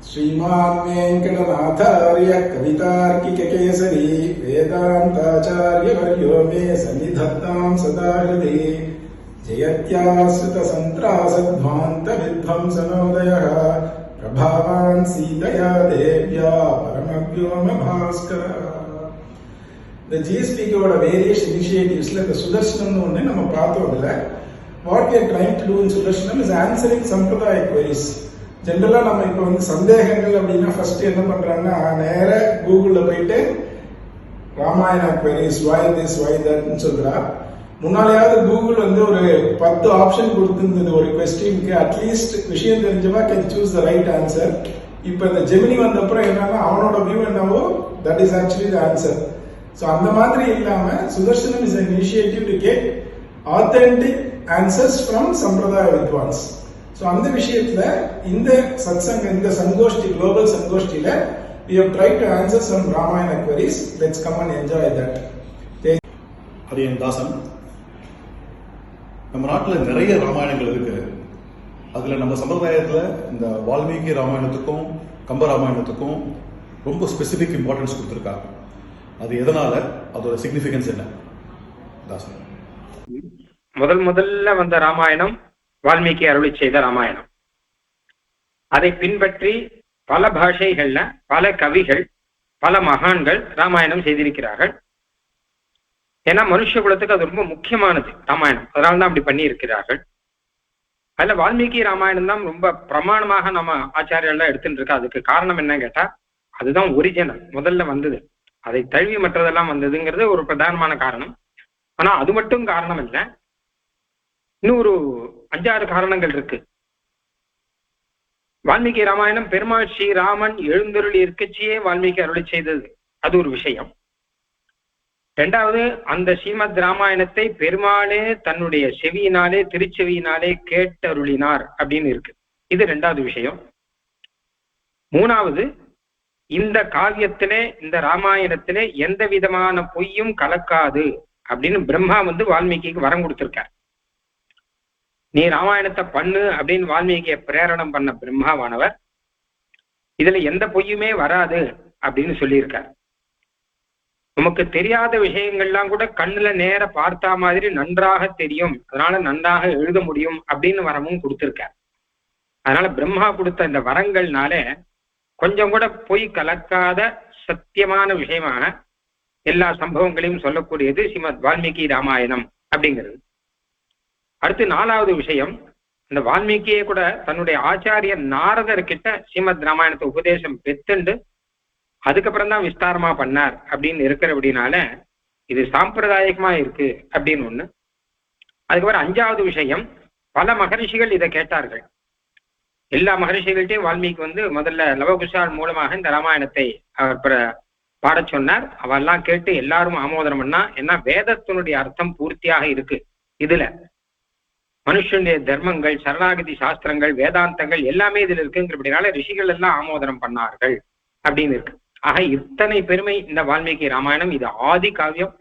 श्रीमान् वेङ्कटनाथार्य कवितार्किककेसरी वेदान्ताचार्यवर्यो मे सन्निधत्तां सदा हृदि जयत्याश्रितसन्त्रासध्वान्तविध्वंसनोदयः प्रभावान् सीतया देव्या परमव्योमभास्करः. The GSP வோட various initiatives இந்த சுதர்சனம் ஒண்ணு நம்ம பார்த்தோம். அதுல what we are trying to do in Sudarshanam is answering sampradaya queries. ஜெனரலா நம்ம இப்போ சந்தேகங்கள் அப்படின்னா ஃபர்ஸ்ட் என்ன பண்றாங்கன்னா நேர கூகுள்ல போயிட்டு Ramayana queries why this why that ன்னு சொல்றா. முன்னாலேயாவது கூகுள் ஒரு 10 ஆப்ஷன் கொடுத்திருந்தது ஒரு கொஸ்டினுக்கு. அட்லீஸ்ட் விஷயம் தெரிஞ்சவா can choose the right answer. இப்போ இந்த ஜெமினி வந்த அப்புறம் என்னன்னா அவனோட வியூ என்னவோ that is actually the answer. So அந்த மாதிரி இல்லாம Sudarshanam is an initiative to get authentic answers from சம்பிரதாய வித்வான்ஸ். ஸோ அந்த விஷயத்துல இந்த சத்சங்க இந்த சங்கோஷ்டி global சங்கோஷ்டியில we have tried to answer some Ramayana queries. Let's come and enjoy that. ஹரியன் தாசன். நம்ம நாட்டில் நிறைய ராமாயணங்கள் இருக்கு. அதுல நம்ம சம்பிரதாயத்துல இந்த வால்மீகி ராமாயணத்துக்கும் கம்ப ராமாயணத்துக்கும் ரொம்ப ஸ்பெசிபிக் இம்பார்ட்டன்ஸ் கொடுத்துருக்காங்க. அது எதனால, அதோட சிக்னிஃபிகன்ஸ் என்ன தாசன்? முதல்ல வந்த ராமாயணம் வால்மீகி அருளி செய்த ராமாயணம். அதை பின்பற்றி பல பாஷைகள்ல பல கவிகள் பல மகான்கள் ராமாயணம் செய்திருக்கிறார்கள். ஏன்னா மனுஷ குலத்துக்கு அது ரொம்ப முக்கியமானது ராமாயணம், அதனால்தான் அப்படி பண்ணி இருக்கிறார்கள். அதுல வால்மீகி ராமாயணம் தான் ரொம்ப பிரமாணமாக நம்ம ஆச்சாரியெல்லாம் எடுத்துட்டு இருக்கா. அதுக்கு காரணம் என்னன்னு கேட்டா அதுதான் ஒரிஜினல், முதல்ல வந்தது. அதை தழுவி மற்றதெல்லாம் வந்ததுங்கிறது ஒரு பிரதானமான காரணம். ஆனா அது மட்டும் காரணம் இல்லை, இன்னும் ஒரு 5-6 காரணங்கள் இருக்கு. வால்மீகி ராமாயணம் பெருமாள் ஸ்ரீராமன் எழுந்தருளி இருக்கச்சியே வால்மீகி அருளி செய்தது, அது ஒரு விஷயம். இரண்டாவது, அந்த ஸ்ரீமத் ராமாயணத்தை பெருமாளே தன்னுடைய செவியினாலே திருச்செவியினாலே கேட்டருளினார் அப்படின்னு இருக்கு, இது 2வது விஷயம். 3வது, இந்த காவியத்திலே இந்த ராமாயணத்திலே எந்த விதமான பொய்யும் கலக்காது அப்படின்னு பிரம்மா வால்மீகிக்கு வரம் கொடுத்திருக்கார். நீ ராமாயணத்தை பண்ணு அப்படின்னு வால்மீகியை பிரேரணம் பண்ண பிரம்மாவானவர் இதுல எந்த பொய்யுமே வராது அப்படின்னு சொல்லியிருக்கார். நமக்கு தெரியாத விஷயங்கள்லாம் கூட கண்ணுல நேர பார்த்தா மாதிரி நன்றாக தெரியும், அதனால நன்றாக எழுத முடியும் அப்படின்னு வரமும் கொடுத்திருக்கார். அதனால பிரம்மா கொடுத்த இந்த வரங்கள்னால கொஞ்சம் கூட பொய் கலக்காத சத்தியமான விஷயமாக எல்லா சம்பவங்களையும் சொல்லக்கூடியது ஸ்ரீமத் வால்மீகி ராமாயணம் அப்படிங்கிறது. அடுத்து 4வது விஷயம், இந்த வால்மீகியே கூட தன்னுடைய ஆச்சாரியர் நாரதர்கிட்ட ஸ்ரீமத் ராமாயணத்தை உபதேசம் பெத்துண்டு அதுக்கப்புறம் தான் விஸ்தாரமா பண்ணார் அப்படின்னு இருக்கிறபடினால இது சாம்பிரதாயகமா இருக்கு அப்படின்னு ஒண்ணு. அதுக்கப்புறம் 5வது விஷயம், பல மகரிஷிகள் இதை கேட்டார்கள். எல்லா மகரிஷிகள்கிட்டையும் வால்மீகி முதல்ல லவகுஷால் மூலமாக இந்த ராமாயணத்தை அவர் பாடச் சொன்னார். அவெல்லாம் கேட்டு எல்லாரும் ஆமோதனம் பண்ணா. ஏன்னா வேதத்தினுடைய அர்த்தம் பூர்த்தியாக இருக்கு இதுல. மனுஷனுடைய தர்மங்கள், சரணாகதி சாஸ்திரங்கள், வேதாந்தங்கள் எல்லாமே இதுல இருக்குங்கிறபடினால ரிஷிகள் எல்லாம் ஆமோதனம் பண்ணார்கள் அப்படின்னு இருக்கு. ஆக இத்தனை பெருமை இந்த வால்மீகி ராமாயணம். இது ஆதி காவியம்,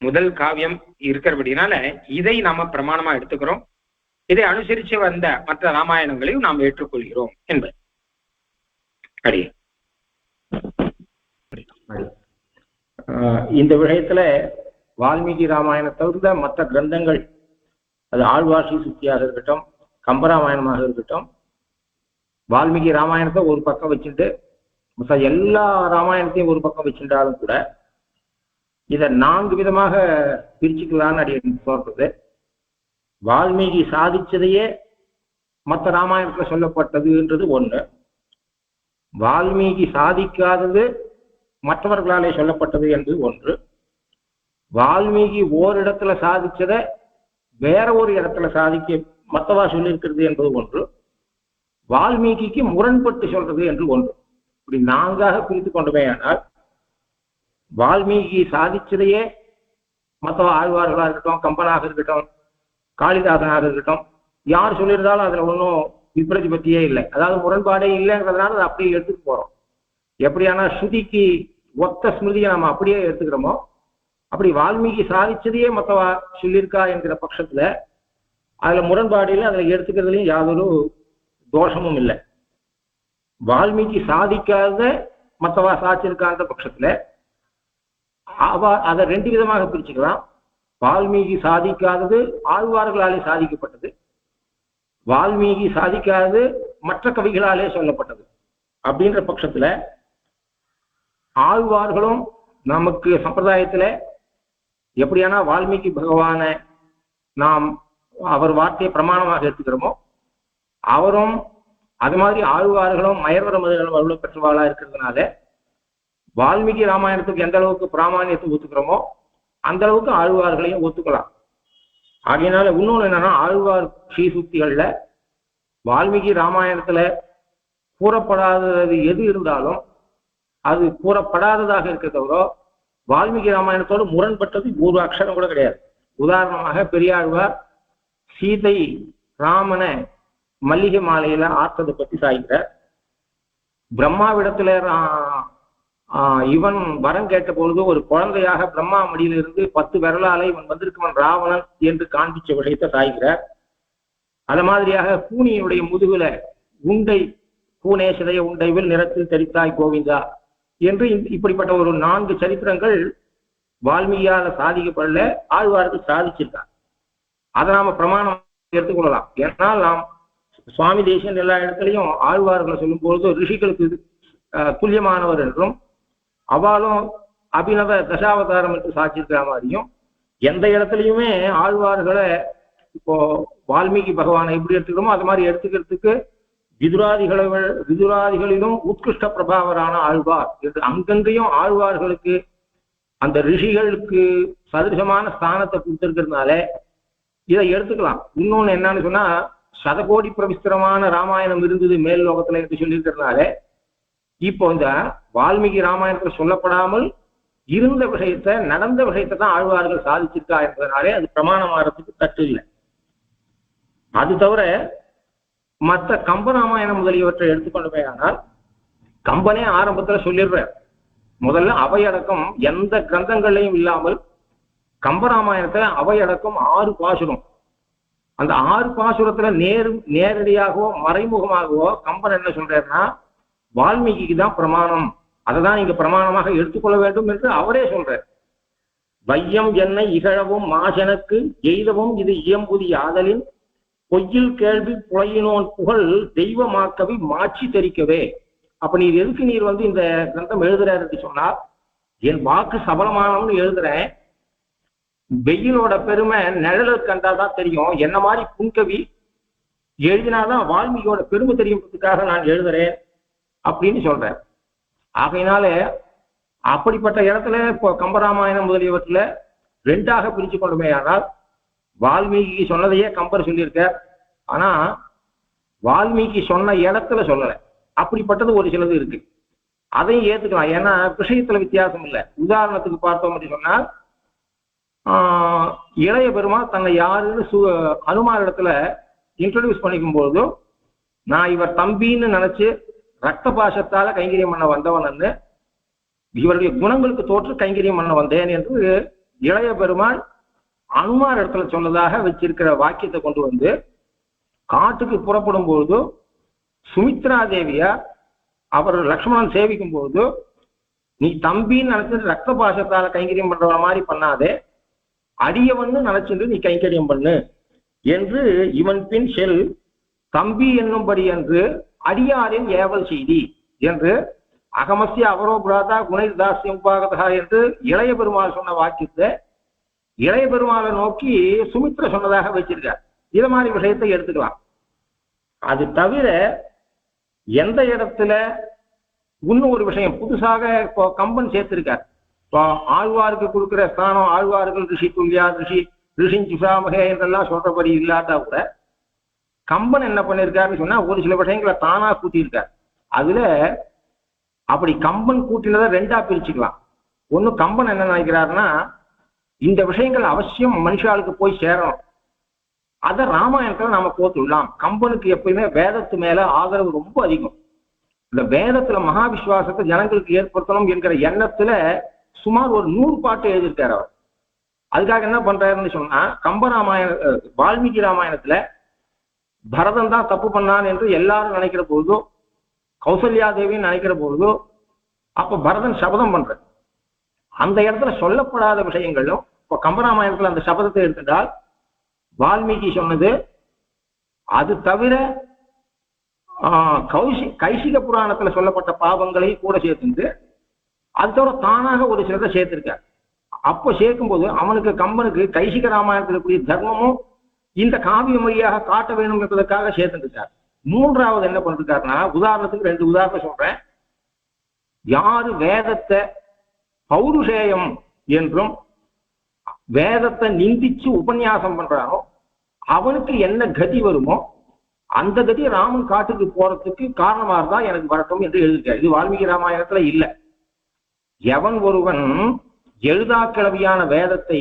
முதல் காவியம் இருக்கிறபடினால இதை நாம பிரமாணமா எடுத்துக்கிறோம். இதை அனுசரித்து வந்த மற்ற ராமாயணங்களையும் நாம் ஏற்றுக்கொள்கிறோம் என்பது. இந்த விஷயத்துல வால்மீகி ராமாயணத்தை தவிர்த்த மற்ற கிரந்தங்கள், அது ஆழ்வாசி சுத்தியாக இருக்கட்டும், கம்பராமாயணமாக இருக்கட்டும், வால்மீகி ராமாயணத்தை ஒரு பக்கம் வச்சுட்டு மற்ற எல்லா ராமாயணத்தையும் ஒரு பக்கம் வச்சுட்டாலும் கூட இதை 4 விதமாக பிரிச்சுக்கலான்னு அடி தோன்றது. வால்மீகி சாதிச்சதையே மற்ற ராமாயணத்துல சொல்லப்பட்டதுன்றது ஒண்ணு, வால்மீகி சாதிக்காதது மற்றவர்களாலே சொல்லப்பட்டது என்பது ஒன்று, வால்மீகி ஓரிடத்துல சாதிச்சதை வேற ஒரு இடத்துல சாதிக்க மற்றவா சொல்லியிருக்கிறது என்பது ஒன்று, வால்மீகிக்கு முரண்பட்டு சொல்றது என்று ஒன்று. இப்படி 4ஆக பிரித்து கொண்டுமே. ஆனால் வால்மீகி சாதிச்சதையே மற்ற ஆழ்வார்களாக இருக்கட்டும், கம்பனாக இருக்கட்டும், காளிதாசனாக இருக்கட்டும், யார் சொல்லியிருந்தாலும் அதுல ஒன்றும் விபரீதப்பத்தியே இல்லை, அதாவது முரண்பாடே இல்லைங்கிறதுனால அதை அப்படியே எடுத்துட்டு போறோம். எப்படியானா ஸ்ருதிக்கு ஒத்த ஸ்மிருதியை நம்ம அப்படியே எடுத்துக்கிறோமோ அப்படி வால்மீகி சாதிச்சதையே மற்றவா சொல்லியிருக்கா என்கிற பட்சத்துல அதுல முரண்பாடு இல்லை, அதுல எடுத்துக்கிறதுலையும் யாதொரு தோஷமும் இல்லை. வால்மீகி சாதிக்காத மற்றவா சாதிச்சிருக்கான்ற பட்சத்துல அதை ரெண்டு விதமாக பிரிச்சுக்கலாம். வால்மீகி சாதிக்காதது ஆழ்வார்களாலே சாதிக்கப்பட்டது, வால்மீகி சாதிக்காதது மற்ற கவிகளாலே சொல்லப்பட்டது. அப்படின்ற பட்சத்துல ஆழ்வார்களும் நமக்கு சம்பிரதாயத்துல எப்படியானா வால்மீகி பகவானை நாம் அவர் வார்த்தையை பிரமாணமாக எடுத்துக்கிறோமோ, அவரும் அது மாதிரி ஆழ்வார்களும் மயர்வர மதுகளும் அருளை பெற்றவாளா இருக்கிறதுனால வால்மீகி ராமாயணத்துக்கு எந்த அளவுக்கு பிராமானியத்தை ஒத்துக்கிறோமோ அந்த அளவுக்கு ஆழ்வார்களையும் ஒத்துக்கலாம். ஆகையினால இன்னொன்று என்னன்னா, ஆழ்வார் ஸ்ரீசுக்திகள்ல வால்மீகி ராமாயணத்துல கூறப்படாதது எது இருந்தாலும் அது கூறப்படாததாக இருக்க தவிர வால்மீகி ராமாயணத்தோடு முரண்பட்டது ஒரு அக்ஷரம் கூட கிடையாது. உதாரணமாக பெரியாழ்வார் சீதை ராமனை மல்லிகை மாலையில ஆற்றதை பற்றி சாய்கிறார். பிரம்மாவிடத்துல இவன் வரம் கேட்ட பொழுது ஒரு குழந்தையாக பிரம்மா மடியிலிருந்து 10 விரலால இவன் வந்திருக்கவன் ராவணன் என்று காண்பிச்ச விஷயத்தை சாய்கிறார். அது மாதிரியாக கூனியினுடைய முதுகுல உண்டை பூனே சிதைய உண்டைவில் நிறத்தில் தெரித்தாய் கோவிந்தா என்று இப்படிப்பட்ட ஒரு 4 சரித்திரங்கள் வால்மீகியால சாதிக்கப்படல, ஆழ்வாருக்கு சாதிச்சிருக்கார். அதை நாம பிரமாணம் எடுத்துக்கொள்ளலாம். ஏன்னால் நாம் சுவாமி தேசியன் எல்லா இடத்துலையும் ஆழ்வார்களை சொல்லும் பொழுது ரிஷிகளுக்கு துல்லியமானவர் என்றும் அவளும் அபிநவ தசாவதாரம் என்று சாட்சியிருக்கிற மாதிரியும் எந்த இடத்துலையுமே ஆழ்வார்களை இப்போ வால்மீகி பகவானை எப்படி எடுத்துக்கிறோமோ அது மாதிரி எடுத்துக்கிறதுக்கு விதுராதிகளிலும் உத்கிருஷ்ட பிரபாவரான ஆழ்வார் என்று அங்கங்கேயும் ஆழ்வார்களுக்கு அந்த ரிஷிகளுக்கு சதிருஷமான ஸ்தானத்தை கொடுத்திருக்கிறதுனால இதை எடுத்துக்கலாம். இன்னொன்னு என்னன்னு சொன்னா, சதகோடி பிரவிஸ்திரமான ராமாயணம் இருந்தது மேல் லோகத்துல என்று சொல்லியிருக்கிறதுனால இப்போ இந்த வால்மீகி ராமாயணத்துல சொல்லப்படாமல் இருந்த விஷயத்தை நடந்த விஷயத்தை தான் ஆழ்வார்கள் சாதிச்சிருக்கா என்பதனாலே அது பிரமாணமாறதுக்கு தட்டு இல்லை. அது தவிர மற்ற கம்பராமாயணம் முதலியவற்றை எடுத்துக்கொண்டுமே ஆனால் கம்பனே ஆரம்பத்துல சொல்லிடுறார். முதல்ல அவையடக்கம் எந்த கிரந்தங்களையும் இல்லாமல் கம்பராமாயணத்துல அவையடக்கம் 6 பாசுரம். அந்த 6 பாசுரத்துல நேரடியாகவோ மறைமுகமாகவோ கம்பன் என்ன சொல்றாருன்னா வால்மீகிக்கு தான் பிரமாணம், அதை தான் நீங்க பிரமாணமாக எடுத்துக்கொள்ள வேண்டும் என்று அவரே சொல்றார். வையம் என்னை இகழவும் மாசனுக்கு எய்தவும் இது இயம்புதி ஆதலின் பொய்யில் கேள்வி புலையினோன் புகழ் தெய்வமாக்கவி மாட்சி தெரிக்கவே. அப்ப நீர் எதுக்கு நீர் இந்த கிரந்தம் எழுதுறாரு சொன்னா, என் வாக்கு சபலமானவன்னு எழுதுறேன், வெயிலோட பெருமை நிழலை கண்டாதான் தெரியும், என்ன மாதிரி புன்கவி எழுதினாதான் வால்மீகியோட பெருமை தெரியும்ன்றதுக்காக நான் எழுதுறேன் அப்படின்னு சொல்றேன். ஆகையினால அப்படிப்பட்ட இடத்துல இப்போ கம்பராமாயணம் முதலியவற்றில் 2ஆக பிரிச்சு கொண்டுமே ஆனால் வால்மீகி சொன்னதையே கம்பர் சொல்லியிருக்க, ஆனா வால்மீகி சொன்ன இடத்துல சொல்லலை. அப்படிப்பட்டது ஒரு சிலது இருக்கு, அதையும் ஏத்துக்கலாம். ஏன்னா விஷயத்துல வித்தியாசம் இல்லை. உதாரணத்துக்கு பார்த்தோம் அப்படின்னு சொன்னால், இளைய பெருமாள் தன்னை யாருன்னு அனுமார் இடத்துல இன்ட்ரோடியூஸ் பண்ணிக்கும் போது நான் இவர் தம்பின்னு நினைச்சு ரத்த பாசத்தால கைங்கரியம் பண்ண வந்தவன், இவருடைய குணங்களுக்கு தோற்று கைங்கரியம் பண்ண வந்தேன் என்று இளைய பெருமாள் அனுமார் இடத்துல சொன்னதாக வச்சிருக்கிற வாக்கியத்தை கொண்டு வந்து காட்டுக்கு புறப்படும் பொழுது சுமித்ரா தேவியா அவர் லக்ஷ்மணன் சேவிக்கும் போது நீ தம்பின்னு நினைச்சிட்டு ரத்த பாசத்தால கைங்கரியம் பண்றவன மாதிரி பண்ணாதே, அடியவன்னு நினைச்சிட்டு நீ கைங்கரியம் பண்ணு என்று இவன் பின் செல் தம்பி என்னும்படி என்று அடியாரின் ஏவல் செய்தி என்று அகமசிய அவரோபுராதா குணைதாசியம் பாகதா என்று இளைய பெருமாள் சொன்ன வாக்கியத்தை இளைய பெருமாளை நோக்கி சுமித்ரா சொன்னதாக வச்சிருக்கார். இது மாதிரி விஷயத்தை எடுத்துக்கலாம். அது தவிர எந்த இடத்துல இன்னும் ஒரு விஷயம் புதுசாக இப்போ கம்பன் சேர்த்திருக்கார். இப்போ ஆழ்வாருக்கு கொடுக்கிற ஸ்தானம் ஆழ்வார்கள் ரிஷி துல்யா ரிஷின் சுசாமகே என்றெல்லாம் சொல்றபடி இல்லாட்டா கூட கம்பன் என்ன பண்ணியிருக்காருன்னு சொன்னா ஒரு சில விஷயங்களை தானா கூட்டியிருக்கார். அதுல அப்படி கம்பன் கூட்டினதை 2ஆ பிரிச்சுக்கலாம். ஒண்ணு கம்பன் என்ன நினைக்கிறாருன்னா, இந்த விஷயங்கள் அவசியம் மனுஷாளுக்கு போய் சேரணும், அதை ராமாயணத்துல நாம கோத்துடலாம். கம்பனுக்கு எப்பயுமே வேதத்து மேல ஆதரவு ரொம்ப அதிகம். இந்த வேதத்துல மகாவிஸ்வாசத்தை ஜனங்களுக்கு ஏற்படுத்தணும் என்கிற எண்ணத்துல சுமார் ஒரு 100 பாட்டு எழுதியிருக்காரு அவர். அதுக்காக என்ன பண்றாருன்னு சொன்னா, வால்மீகி ராமாயணத்துல பரதன் தான் தப்பு பண்ணான் என்று எல்லாரும் நினைக்கிற போதும் கௌசல்யா தேவின்னு நினைக்கிற பொழுது அப்ப பரதன் சபதம் பண்ற அந்த இடத்துல சொல்லப்படாத விஷயங்களும் இப்ப கம்பராமாயணத்துல அந்த சபதத்தை எடுத்துட்டால் வால்மீகி சொன்னது அது தவிர கைசிக புராணத்துல சொல்லப்பட்ட பாவங்களையும் கூட சேர்த்துட்டு அது தவிர தானாக ஒரு சிலதை சேர்த்திருக்கார். அப்போ சேர்க்கும்போது அவனுக்கு கம்பனுக்கு கைசிக ராமாயணத்தில் கூடிய தர்மமும் இந்த காவிய மொழியாக காட்ட வேண்டும் என்பதற்காக சேர்த்துருக்கார். மூன்றாவது என்ன பண்ணிருக்காருன்னா, உதாரணத்துக்கு 2 உதாரணம் சொல்றேன். யாரு வேதத்தை பௌருஷேயம் என்றும் வேதத்தை நிந்திச்சு உபன்யாசம் பண்றானோ அவனுக்கு என்ன கதி வருமோ அந்த கதி ராமன் காட்டுக்கு போறதுக்கு காரணமா இருந்தா எனக்கு வரட்டும் என்று எழுதியிருக்காரு. இது வால்மீகி ராமாயணத்துல இல்ல. எவன் ஒருவன் எழுதா கிளவியான வேதத்தை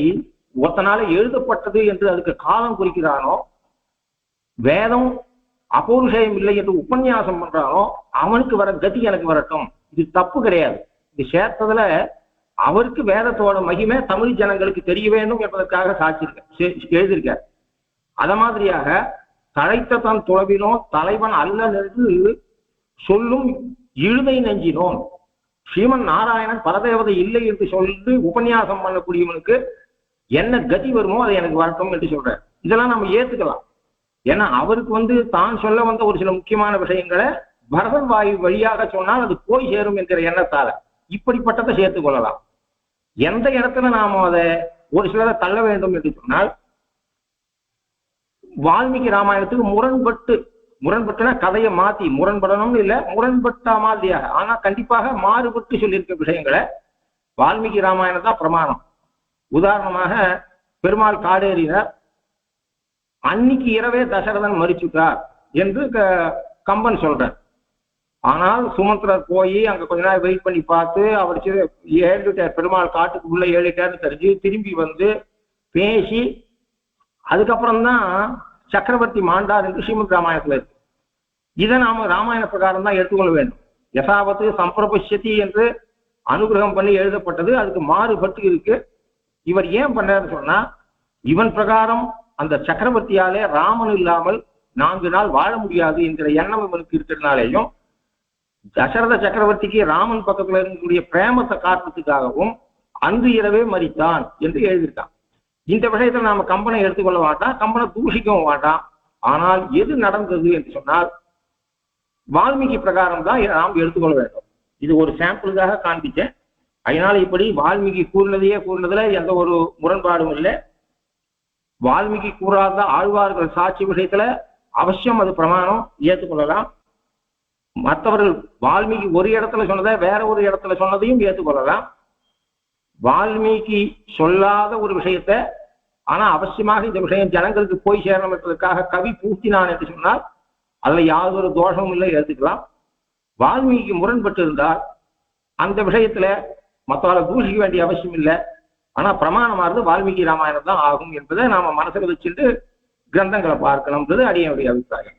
ஒருத்தனால எழுதப்பட்டது என்று அதுக்கு காலம் குறிக்கிறானோ, வேதம் அபௌருஷேயம் இல்லை என்று உபன்யாசம் பண்றானோ அவனுக்கு வர கதி எனக்கு வரட்டும். இது தப்பு கிடையாது. இது சேர்த்ததுல அவருக்கு வேதத்தோட மகிமை தமிழ் ஜனங்களுக்கு தெரிய வேண்டும் என்பதற்காக எழுதியிருக்கார். அத மாதிரியாக தழைத்த தன் துளவினோ தலைவன் அல்ல என்று சொல்லும் இழுதை நெஞ்சினோன் ஸ்ரீமன் நாராயணன் பரதேவதை இல்லை என்று சொல்லி உபன்யாசம் பண்ணக்கூடியவனுக்கு என்ன கதி வருமோ அதை எனக்கு வரட்டும் என்று சொல்றார். இதெல்லாம் நம்ம ஏத்துக்கலாம். ஏன்னா அவருக்கு தான் சொல்ல வந்த ஒரு சில முக்கியமான விஷயங்களை பரதன் வாயு வழியாக சொன்னால் அது போய் சேரும் என்கிற எண்ணத்தால இப்படிப்பட்டதை சேர்த்துக் கொள்ளலாம். எந்த இடத்துல நாம அதை ஒரு சிலரை தள்ள வேண்டும் என்று சொன்னால், வால்மீகி ராமாயணத்துக்கு முரண்பட்டுனா கதையை மாத்தி முரண்படணும்னு இல்லை, முரண்பட்ட மாதிரியாக ஆனா கண்டிப்பாக மாறுபட்டு சொல்லியிருக்க விஷயங்களை வால்மீகி ராமாயணம் தான் பிரமாணம். உதாரணமாக பெருமாள் காடேறினார், அன்னைக்கு இரவே தசரதன் மரிச்சுட்டார் என்று கம்பன் சொல்றார். ஆனால் சுமந்திரர் போய் அங்க கொஞ்ச நாள் வெயிட் பண்ணி பார்த்து அவர் ஏறிட்டார், பெருமாள் காட்டுக்கு உள்ள ஏறிட்டார்னு தெரிஞ்சு திரும்பி வந்து பேசி அதுக்கப்புறம் தான் சக்கரவர்த்தி மாண்டார் என்று ஸ்ரீமத் ராமாயணத்துல இருக்கு. இதை நாம ராமாயண பிரகாரம் தான் எடுத்துக்கொள்ள வேண்டும். யசாவத்து சம்பிரபஷ்யதி என்று அனுகிரகம் பண்ணி எழுதப்பட்டது அதுக்கு மாறுபட்டு இருக்கு. இவர் ஏன் பண்ணாருன்னு சொன்னா, இவன் பிரகாரம் அந்த சக்கரவர்த்தியாலே ராமன் இல்லாமல் 4 நாள் வாழ முடியாது என்கிற எண்ணம் இவனுக்கு இருக்கிறதுனாலேயும், தசரத சக்கரவர்த்திக்கு ராமன் பக்கத்துல இருக்கக்கூடிய பிரேமத்தை காட்டுறதுக்காகவும் அன்று இரவே மரித்தான் என்று எழுதியிருக்கான். இந்த விஷயத்துல நாம கம்பனை எடுத்துக்கொள்ள மாட்டான், கம்பனை தூஷிக்கவும் மாட்டான். ஆனால் எது நடந்தது என்று சொன்னால் வால்மீகி பிரகாரம் தான் நாம் எடுத்துக்கொள்ள வேண்டும். இது ஒரு சாம்பிளுக்காக காண்பிச்சேன். அதனால இப்படி வால்மீகி கூறினதுல எந்த ஒரு முரண்பாடும் இல்லை. வால்மீகி கூறாத ஆழ்வார்கள் சாட்சி விஷயத்துல அவசியம் அது பிரமாணம் ஏற்றுக்கொள்ளலாம். மற்றவர்கள் வால்மீகி ஒரு இடத்துல சொன்னதை வேற ஒரு இடத்துல சொன்னதையும் ஏற்றுக்கொள்ளலாம். வால்மீகி சொல்லாத ஒரு விஷயத்தை ஆனா அவசியமாக இந்த விஷயம் ஜனங்களுக்கு போய் சேரணும் என்பதற்காக கவி பூர்த்தினான் என்று சொன்னால் அதுல யாதொரு தோஷமும் இல்லை, எடுத்துக்கலாம். வால்மீகி முரண்பட்டு இருந்தால் அந்த விஷயத்துல மற்றவரை தூஷிக்க வேண்டிய அவசியம் இல்லை. ஆனா பிரமாணமானது வால்மீகி ராமாயணம் தான் ஆகும் என்பதை நாம மனசுல வச்சுட்டு கிரந்தங்களை பார்க்கணும்ன்றது அடியனுடைய அபிப்பிராயம்.